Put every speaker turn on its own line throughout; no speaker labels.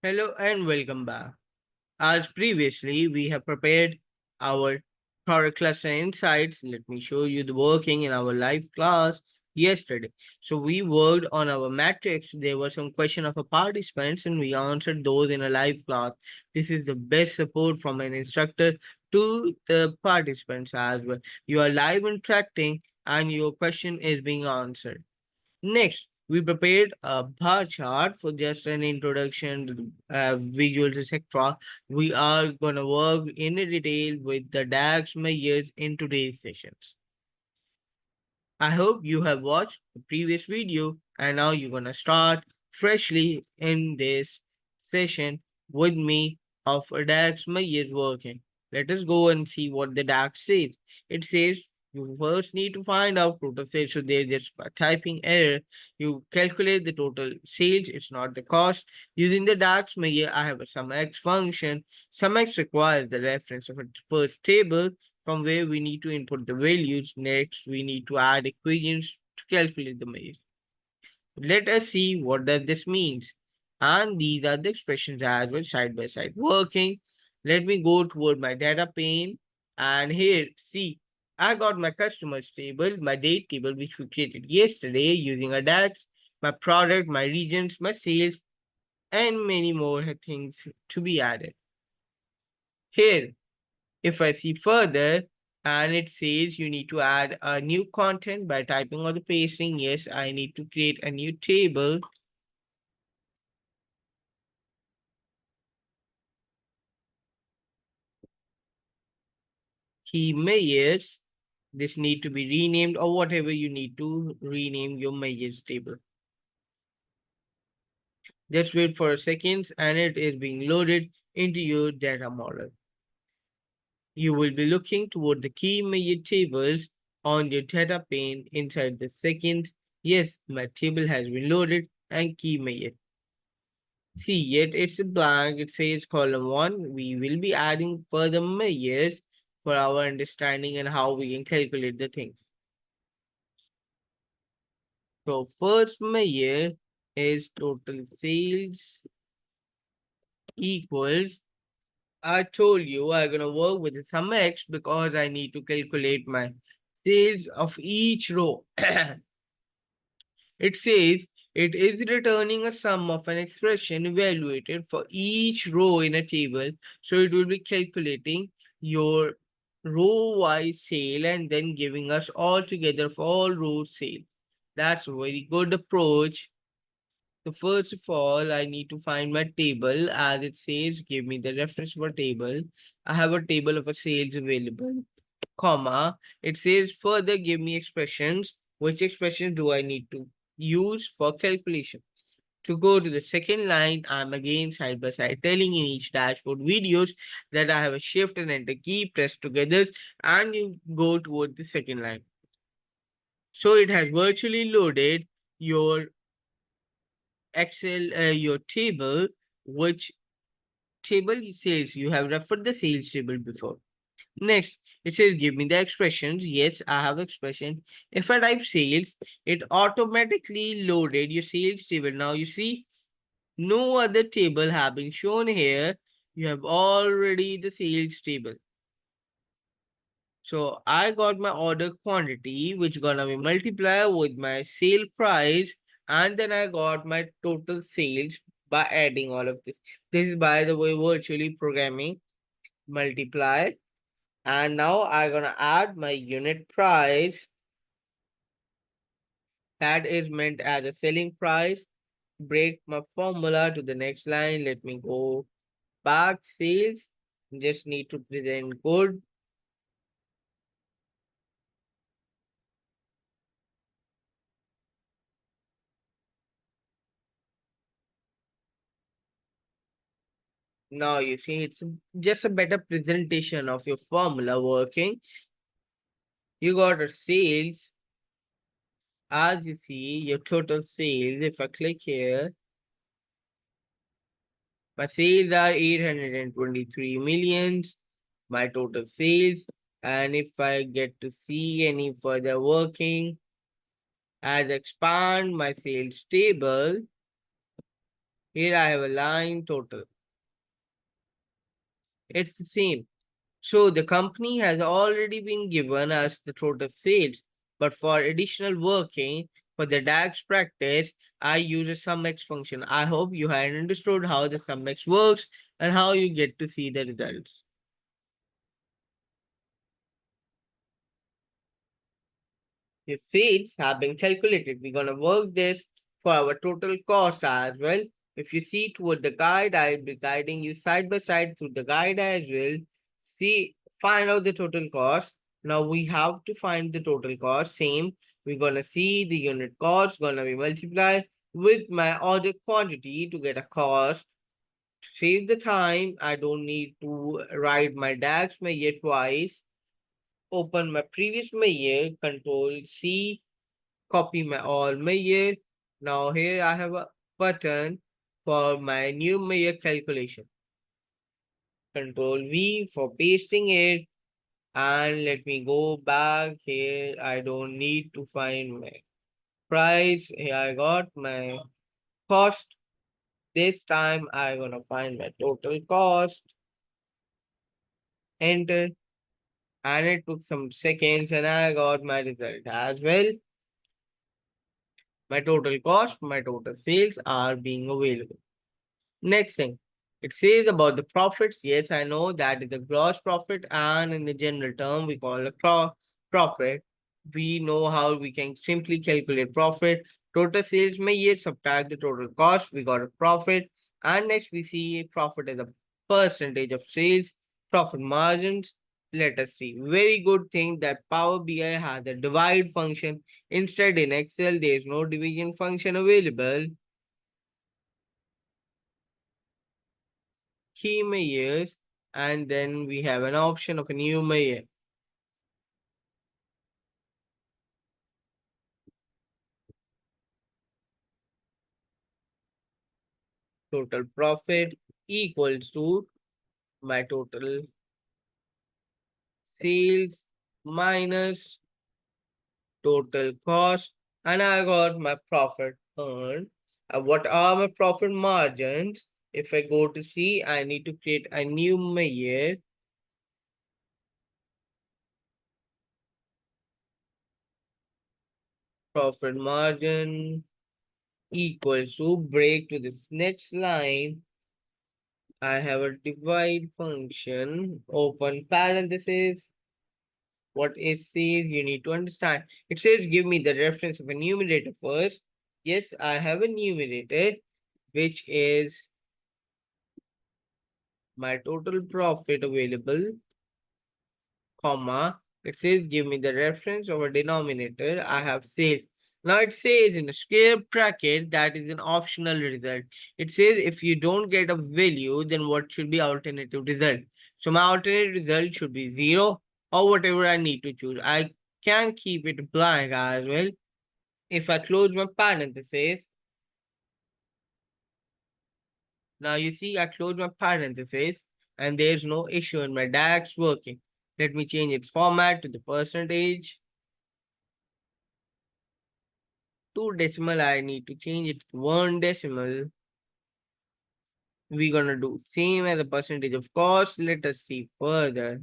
Hello and welcome back. As previously, we have prepared our product cluster insights. Let me show you the working in our live class yesterday. So we worked on our matrix. There were some question of a participants and we answered those in a live class. This is the best support from an instructor to the participants as well. You are live interacting and your question is being answered. Next, we prepared a bar chart for just an introduction, visuals, etc. We are going to work in detail with the DAX measures in today's sessions. I hope you have watched the previous video and now you're going to start freshly in this session with me of DAX measures working. Let us go and see what the DAX says. It says you first need to find out total sales. So there's just a typing error. You calculate the total sales. It's not the cost. Using the DAX measure, I have a SumX function. SumX requires the reference of a first table from where we need to input the values. Next, we need to add equations to calculate the measure. Let us see what does this means. And these are the expressions as well side by side working. Let me go toward my data pane and here see I got my customers table, my date table which we created yesterday using a DAX, my product, my regions, my sales and many more things to be added. Here if I see further, and it says you need to add a new content by typing or the pasting, yes, I need to create a new table. Key measures, this need to be renamed or whatever you need to rename your measures table. Just wait for a second and it is being loaded into your data model. You will be looking toward the key measure tables on your data pane inside the second. Yes, my table has been loaded and key measure. See, yet it's a blank. It says column 1. We will be adding further measures for our understanding and how we can calculate the things. So first measure is total sales equals. I told you I'm gonna work with the sum x because I need to calculate my sales of each row. It says it is returning a sum of an expression evaluated for each row in a table. So it will be calculating your row-wise sale and then giving us all together for all row sale. That's a very good approach. So first of all, I need to find my table as it says, give me the reference for table. I have a table of a sales available, comma. It says further give me expressions. Which expressions do I need to use for calculation? To go to the second line, I'm again side by side telling in each dashboard videos that I have a shift and enter key pressed together and you go toward the second line. So it has virtually loaded your Excel, your table, which table sales you have referred the sales table before. Next, it says give me the expressions. Yes, I have expression. If I type sales, it automatically loaded your sales table. Now you see no other table have been shown here. You have already the sales table. So I got my order quantity, which gonna be multiplied with my sale price, and then I got my total sales by adding all of this. This is by the way virtually programming multiply. And now I'm gonna add my unit price. That is meant as a selling price. Break my formula to the next line. Let me go back sales. Just need to present good. Now you see it's just a better presentation of your formula working. You got a sales. As you see, your total sales, if I click here, my sales are 823 millions, my total sales. And if I get to see any further working, as expand my sales table, Here I have a line total. It's the same. So the company has already been given us the total sales, but for additional working for the DAX practice, I use a SumX function. I hope you had understood how the SumX works and how you get to see the results. The sales have been calculated. We're gonna work this for our total cost as well. If you see toward the guide, I'll be guiding you side by side through the guide as well. See, find out the total cost. Now we have to find the total cost. Same, we're gonna see the unit cost gonna be multiplied with my order quantity to get a cost. To save the time, I don't need to write my DAX measure twice. Open my previous measure, Control C, copy my all measure. Now here I have a button for my new measure calculation. Control V for pasting it. And let me go back here. I don't need to find my price. Here I got my cost. This time I'm gonna find my total cost. Enter. And it took some seconds and I got my result as well. My total cost, my total sales are being available. Next thing, it says about the profits. Yes, I know that is the gross profit, and in the general term, we call it profit. We know how we can simply calculate profit. Total sales may yet subtract the total cost. We got a profit, and next we see profit as a percentage of sales, profit margins. Let us see. Very good thing that Power BI has a divide function. Instead, in Excel, there is no division function available. Key measures, and then we have an option of a new measure. Total profit equals to my total sales minus total cost, and I got my profit earned. What are my profit margins? If I go to see, I need to create a new measure. Profit margin equals to break to this next line. I have a divide function, open parenthesis. What it says, you need to understand. It says give me the reference of a numerator first. Yes, I have a numerator, which is my total profit available, comma. It says give me the reference of a denominator. I have sales. Now it says in a square bracket that is an optional result. It says if you don't get a value, then what should be alternative result? So my alternative result should be 0 or whatever I need to choose. I can keep it blank as well. If I close my parenthesis, now you see I close my parenthesis and there's no issue in my DAX working. Let me change its format to the percentage. Two decimal, I need to change it to one decimal. We're gonna do same as a percentage of cost. Let us see further.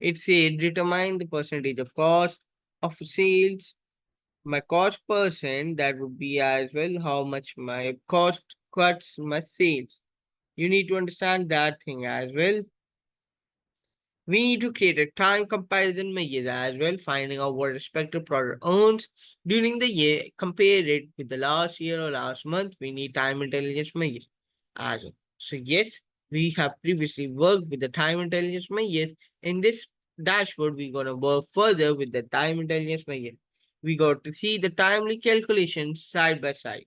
It said determine the percentage of cost of sales. My cost percent, that would be as well how much my cost cuts my sales. You need to understand that thing as well. We need to create a time comparison measure as well, finding out what respective product earns during the year, compare it with the last year or last month. We need time intelligence measures as well. So yes, we have previously worked with the time intelligence measures. In this dashboard, we're gonna work further with the time intelligence measure. We got to see the timely calculations side by side.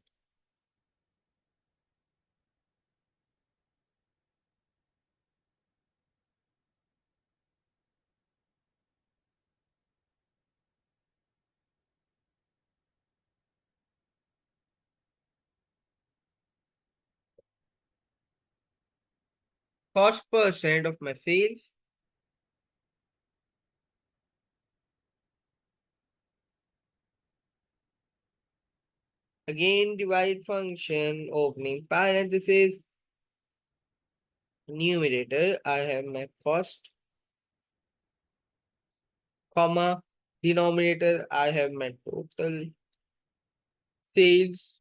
Cost percent of my sales, Again, divide function, opening parenthesis, numerator, I have my cost, comma, denominator, I have my total sales,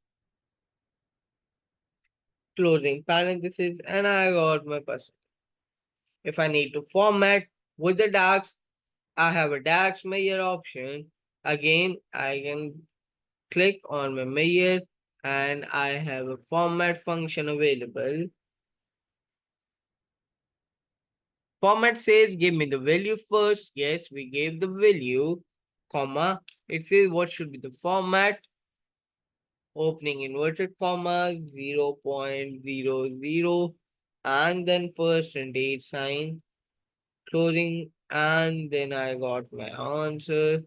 closing parenthesis, and I got my percent. If I need to format with the DAX, I have a DAX measure option. Again, I can click on my measure and I have a format function available. Format says give me the value first. Yes, we gave the value, comma. It says what should be the format. Opening inverted commas 0.00 and then percentage sign closing, and then I got my answer.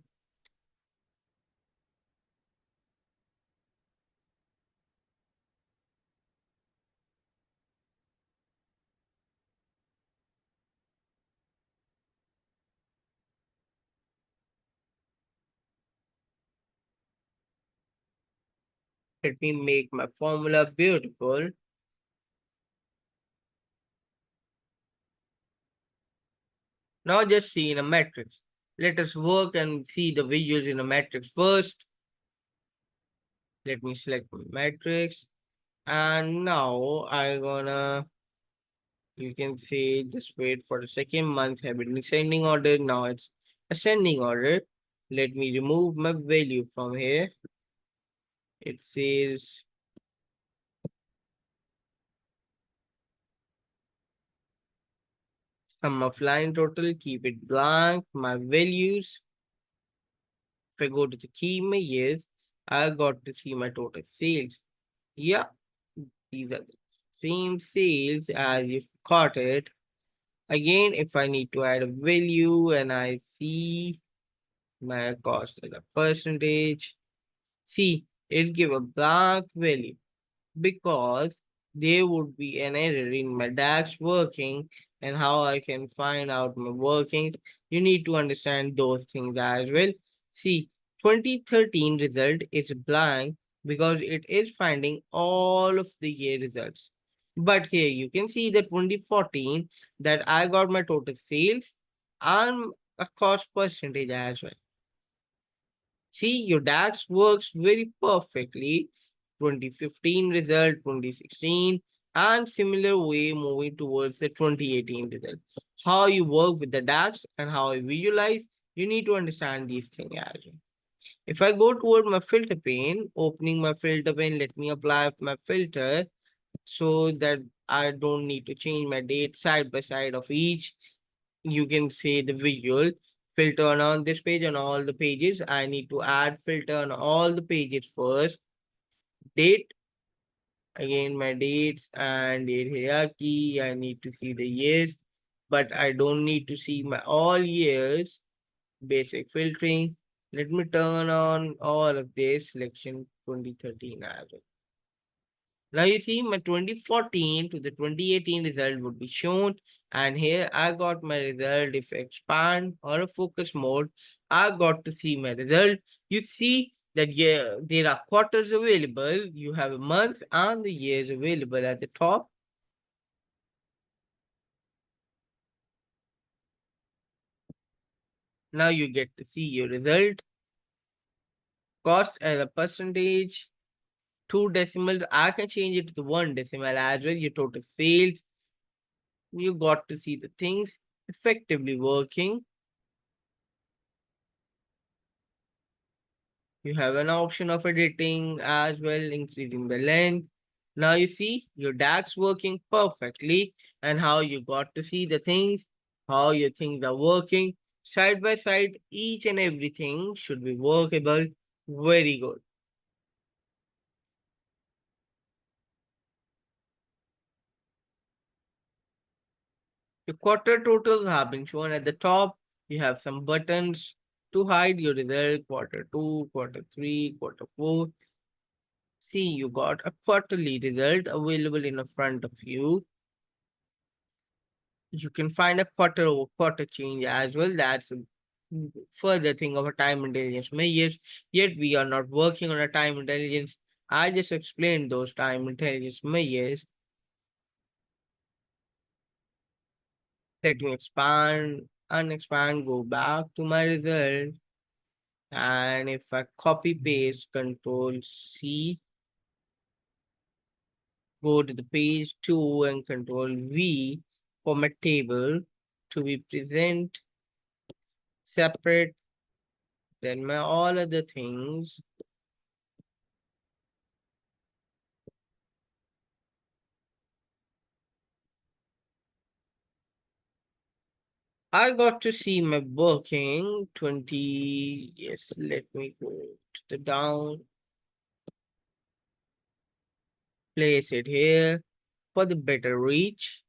Let me make my formula beautiful. Now just see in a matrix. Let us work and see the visuals in a matrix first. Let me select my matrix. And now I gonna, you can say, just wait for the second month have been descending order. Now it's ascending order. Let me remove my value from here. It says sum of line total, keep it blank. My values, if I go to the key images, I got to see my total sales. Yeah, these are the same sales as you've got it. Again, if I need to add a value and I see my cost as a percentage, see, it give a blank value because there would be an error in my DAX working and how I can find out my workings. You need to understand those things as well. See, 2013 result is blank because it is finding all of the year results. But here you can see that 2014 that I got my total sales and a cost percentage as well. See, your DAX works very perfectly. 2015 result, 2016, and similar way moving towards the 2018 result. How you work with the DAX and how I visualize, you need to understand these things as well. If I go toward my filter pane, opening my filter pane, let me apply my filter so that I don't need to change my date side by side of each. You can say the visual filter on this page on all the pages. I need to add filter on all the pages first. Date, again my dates and date hierarchy. I need to see the years, but I don't need to see my all years. Basic filtering. Let me turn on all of this selection 2013 as well. Now you see my 2014 to the 2018 result would be shown, and here I got my result. If I expand or a focus mode, I got to see my result. You see that yeah, there are quarters available. You have a month and the years available at the top. Now you get to see your result. Cost as a percentage, two decimals. I can change it to the one decimal as well. Your total sales. You got to see the things effectively working. You have an option of editing as well, increasing the length. Now you see your DAX working perfectly and how you got to see the things, how your things are working. Side by side, each and everything should be workable. Very good. Your quarter totals have been shown at the top. You have some buttons to hide your result, quarter 2, quarter 3, quarter 4. See, you got a quarterly result available in the front of you. You can find a quarter over quarter change as well. That's a further thing of a time intelligence measures. Yet we are not working on a time intelligence. I just explained those time intelligence measures. Let me expand, go back to my result. And if I copy paste Control C, go to the page 2 and Control V for my table to be present separate than my all other things. I got to see my working 20. Yes, let me go to the down, place it here for the better reach.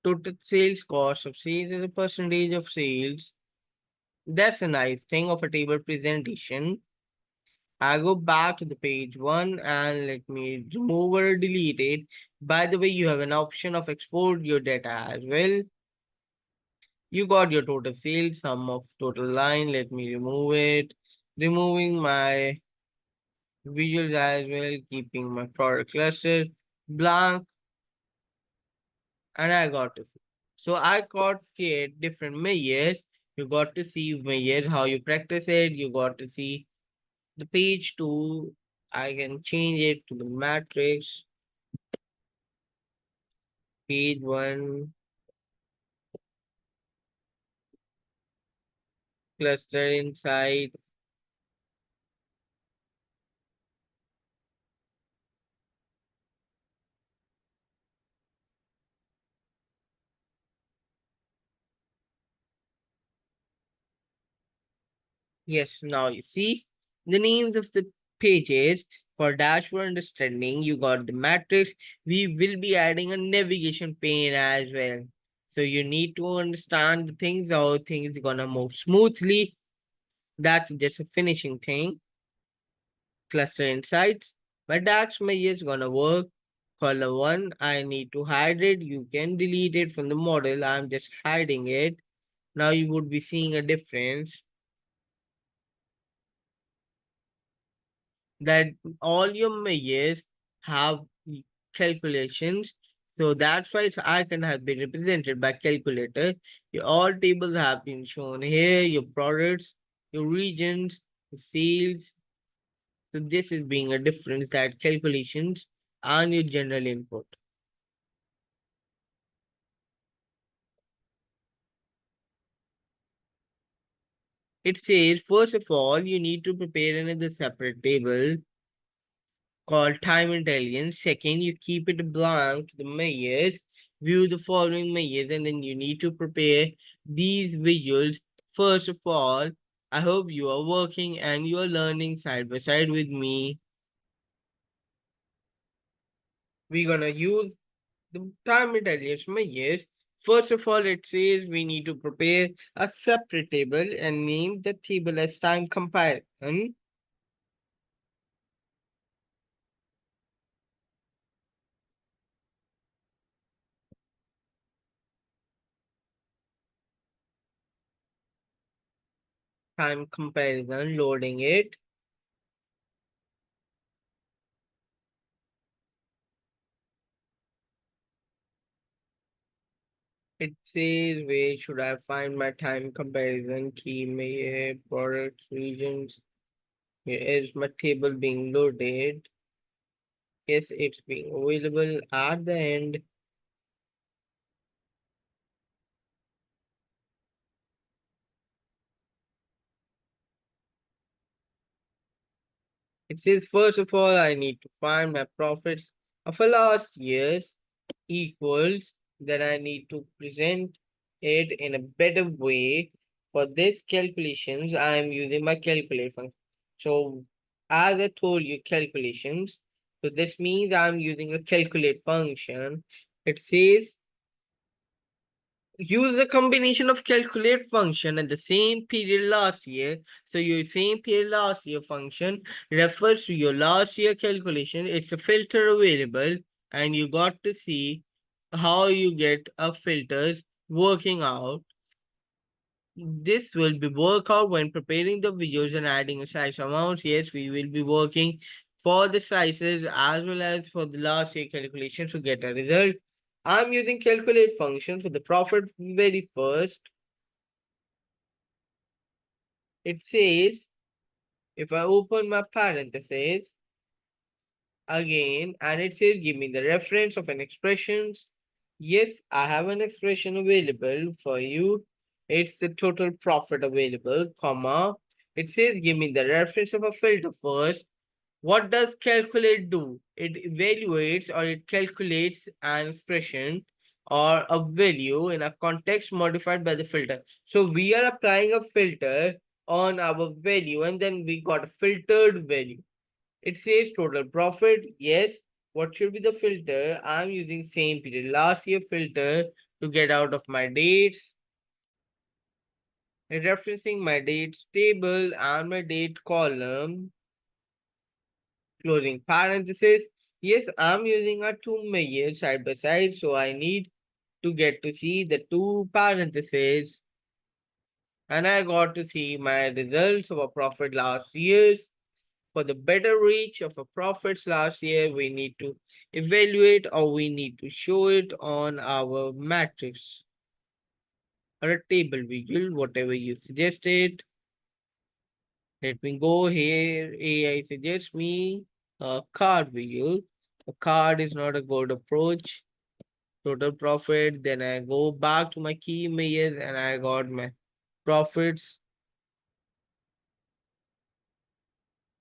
Total sales cost of sales is a percentage of sales. That's a nice thing of a table presentation. I go back to the page 1 and let me remove or delete it. By the way, you have an option of export your data as well. You got your total sales, sum of total line. Let me remove it. Removing my visuals as well, keeping my product cluster blank, and I got to see. So I got create different measures. You got to see measures, how you practice it. You got to see the page 2. I can change it to the matrix. Page 1, cluster insights. Yes, now you see the names of the pages. For dashboard understanding, you got the matrix. We will be adding a navigation pane as well. So you need to understand the things, how things gonna move smoothly. That's just a finishing thing. Cluster insights. My DAX measure is gonna work. Column 1, I need to hide it. You can delete it from the model. I'm just hiding it. Now you would be seeing a difference that all your measures have calculations. So that's why its icon has been represented by calculator. Your all tables have been shown here, your products, your regions, your sales. So this is being a difference that calculations and your general input. It says, first of all, you need to prepare another separate table called time intelligence. Second, you keep it blank to the measures, view the following measures, and then you need to prepare these visuals. First of all, I hope you are working and you are learning side by side with me. We're gonna use the time intelligence measures. First of all, it says we need to prepare a separate table and name the table as time comparison. Time comparison, loading it. It says where should I find my time comparison key may product regions. Here is my table being loaded. Yes, it's being available at the end. It says first of all I need to find my profits of a last year's equals, then I need to present it in a better way. For this calculations, I am using my calculate function. So as I told you calculations, so this means I'm using a calculate function. It says use the combination of calculate function at the same period last year. So your same period last year function refers to your last year calculation. It's a filter available and you got to see how you get a filters working out. this will be workout when preparing the videos and adding a size amounts. Yes, we will be working for the sizes as well as for the last year calculation to get a result. I'm using calculate function for the profit very first. It says if I open my parenthesis again and it says give me the reference of an expressions. Yes, I have an expression available for you. It's the total profit available, comma. It says give me the reference of a filter first. What does calculate do? It evaluates or it calculates an expression or a value in a context modified by the filter. So we are applying a filter on our value and then we got a filtered value. It says total profit. Yes. What should be the filter? I'm using same period last year filter to get out of my dates. Referencing my dates table and my date column. Closing parenthesis. Yes, I'm using a two measure side by side, so I need to get to see the two parentheses. And I got to see my results of a profit last year's. For the better reach of a profits last year, we need to evaluate or we need to show it on our matrix or a table visual, whatever you suggested. Let me go here. AI suggests me a card visual. A card is not a good approach. Total profit. Then I go back to my key measures and I got my profits.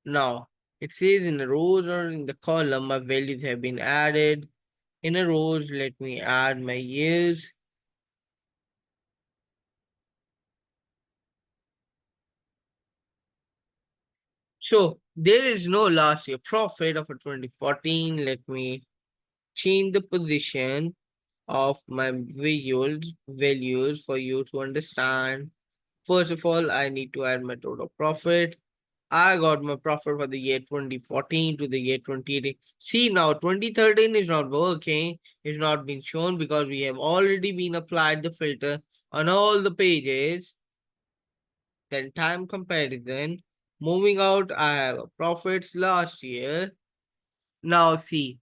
Now it says in the rows or in the column my values have been added. In a rows, let me add my years. So there is no last year profit of a 2014. Let me change the position of my visuals values for you to understand. First of all, I need to add my total profit. I got my profit for the year 2014 to the year 2018. See now 2013 is not working, it's not been shown because we have already been applied the filter on all the pages. Then time comparison. Moving out, I have a profits last year. Now see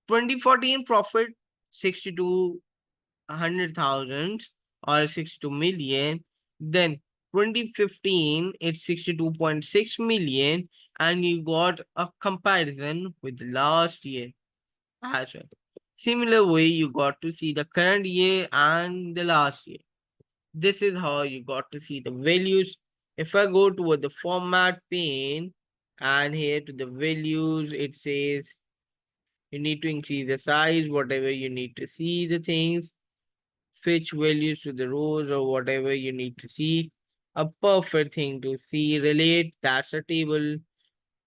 2014 profit 62,100,000 or 62 million. Then 2015 it's 62.6 million and you got a comparison with last year as well. Similar way you got to see the current year and the last year. This is how you got to see the values. If I go toward the format pane and here to the values, it says you need to increase the size, whatever you need to see the things, switch values to the rows or whatever you need to see. A perfect thing to see, relate, that's a table.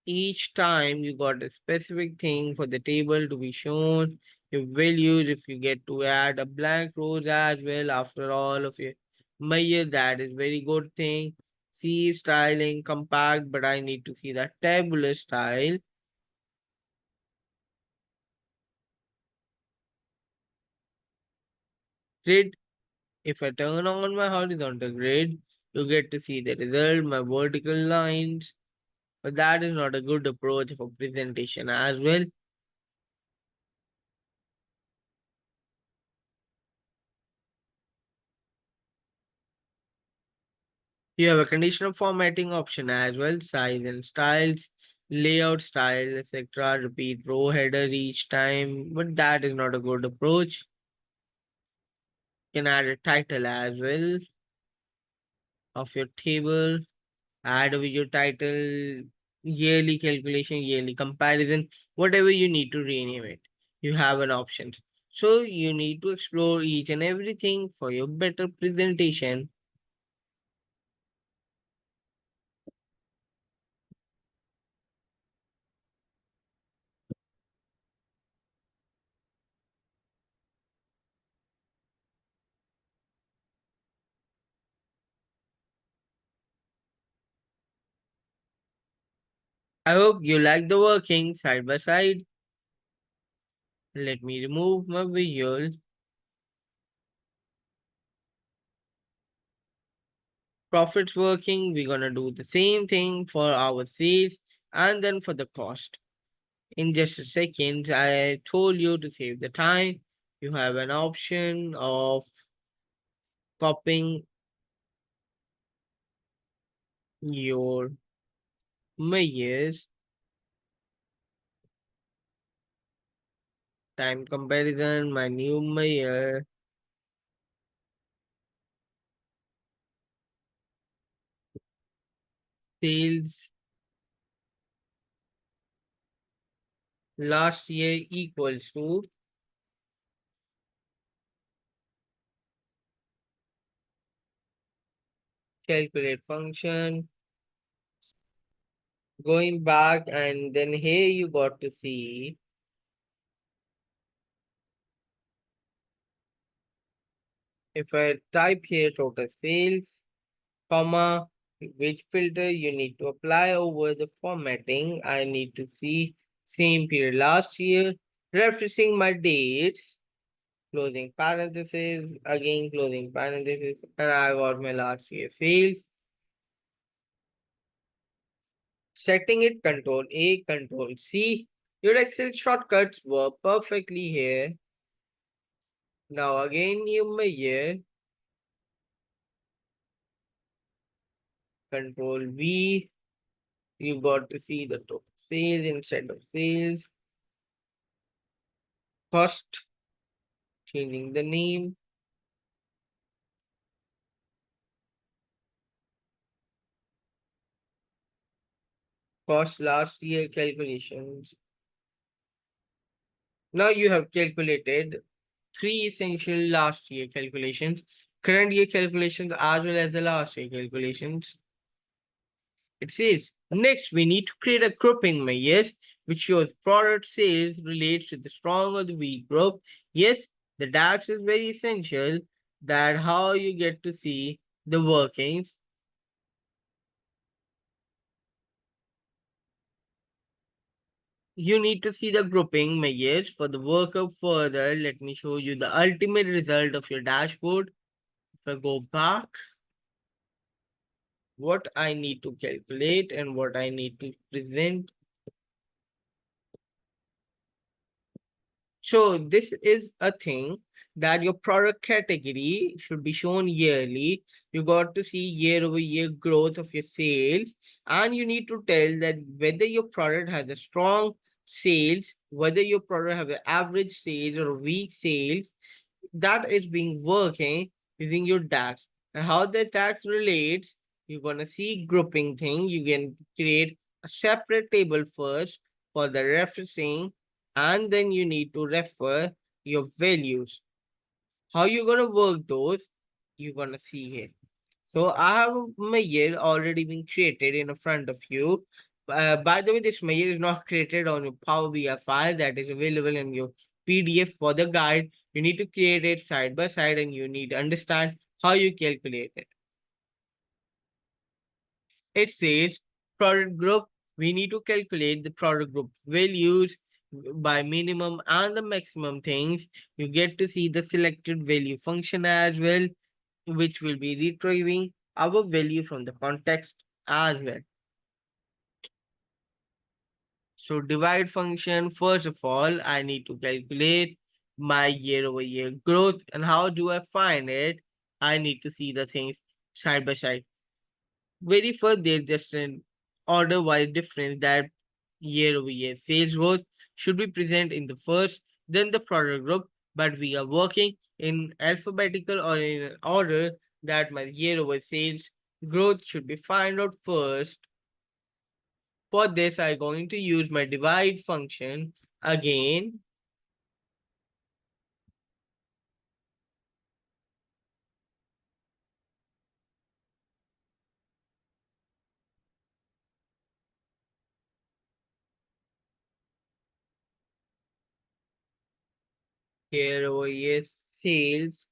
Each time you got a specific thing for the table to be shown, your values, if you get to add a blank rows as well after all of your measure, that is very good thing. See styling compact, but I need to see that tabular style. Grid, if I turn on my horizontal grid, you get to see the result, my vertical lines, but that is not a good approach for presentation as well. You have a conditional formatting option as well, size and styles, layout style, etc. Repeat row header each time, but that is not a good approach. You can add a title as well of your table, add a video title, yearly calculation, yearly comparison, whatever you need to rename it. You have an option. So you need to explore each and everything for your better presentation. I hope you like the working side by side. Let me remove my visual. Profits working, we're gonna do the same thing for our sales and then for the cost. In just a second, I told you to save the time. You have an option of copying your measures, time comparison, my new measure, sales last year equals to calculate function, going back, and then here you got to see if I type here total sales, comma, which filter you need to apply over the formatting. I need to see same period last year, referencing my dates, closing parenthesis, again closing parenthesis, and I got my last year sales. Setting it Control A, Control C. Your Excel shortcuts work perfectly here. Now again you measure, Control V. You got to see the total sales instead of sales. Cost, changing the name. Cost last year calculations. Now you have calculated three essential last year calculations, current year calculations, as well as the last year calculations. It says next we need to create a grouping yes, which shows product sales relates to the strong or the weak group. Yes, the DAX is very essential that how you get to see the workings. You need to see the grouping measures for the workup further. Let me show you the ultimate result of your dashboard. If I go back, what I need to calculate and what I need to present. So this is a thing that your product category should be shown yearly. You got to see year over year growth of your sales, and you need to tell that whether your product has a strong sales, whether your product have an average sales or a weak sales, that is being working using your DAX. And how the DAX relates, you're gonna see grouping thing. You can create a separate table first for the referencing, and then you need to refer your values. How you gonna work those? You're gonna see here. So I have a measure already been created in front of you. By the way, this measure is not created on your Power BI file that is available in your PDF for the guide. You need to create it side by side and you need to understand how you calculate it. It says product group. We need to calculate the product group values by minimum and the maximum things. You get to see the selected value function as well, which will be retrieving our value from the context as well. So divide function, first of all, I need to calculate my year over year growth. And how do I find it? I need to see the things side by side. Very first, there's just an order wise difference that year over year sales growth should be present in the first, then the product group. But we are working in alphabetical or in an order that my year over sales growth should be found out first. For this, I'm going to use my divide function again. Here over here, sales.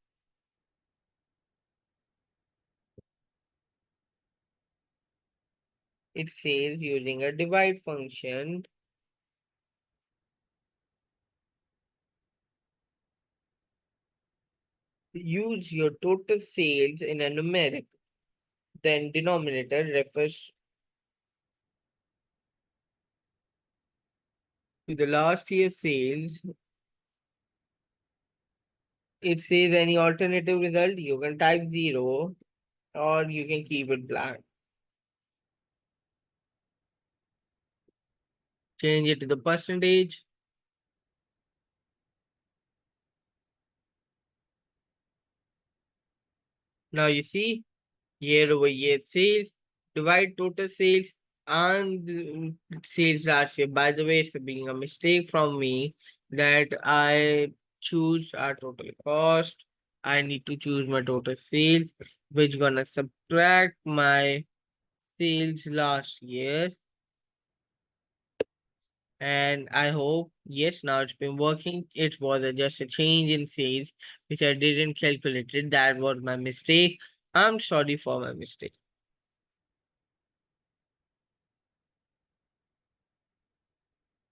It says using a divide function, use your total sales in a numeric. Then denominator refers to the last year's sales. It says any alternative result, you can type 0 or you can keep it blank. Change it to the percentage. Now you see year-over-year sales, divide total sales and sales last year. By the way, it's being a mistake from me that I choose our total cost. I need to choose my total sales, which gonna subtract my sales last year. And I hope, yes, now it's been working. It was just a change in sales, which I didn't calculate it. That was my mistake. I'm sorry for my mistake.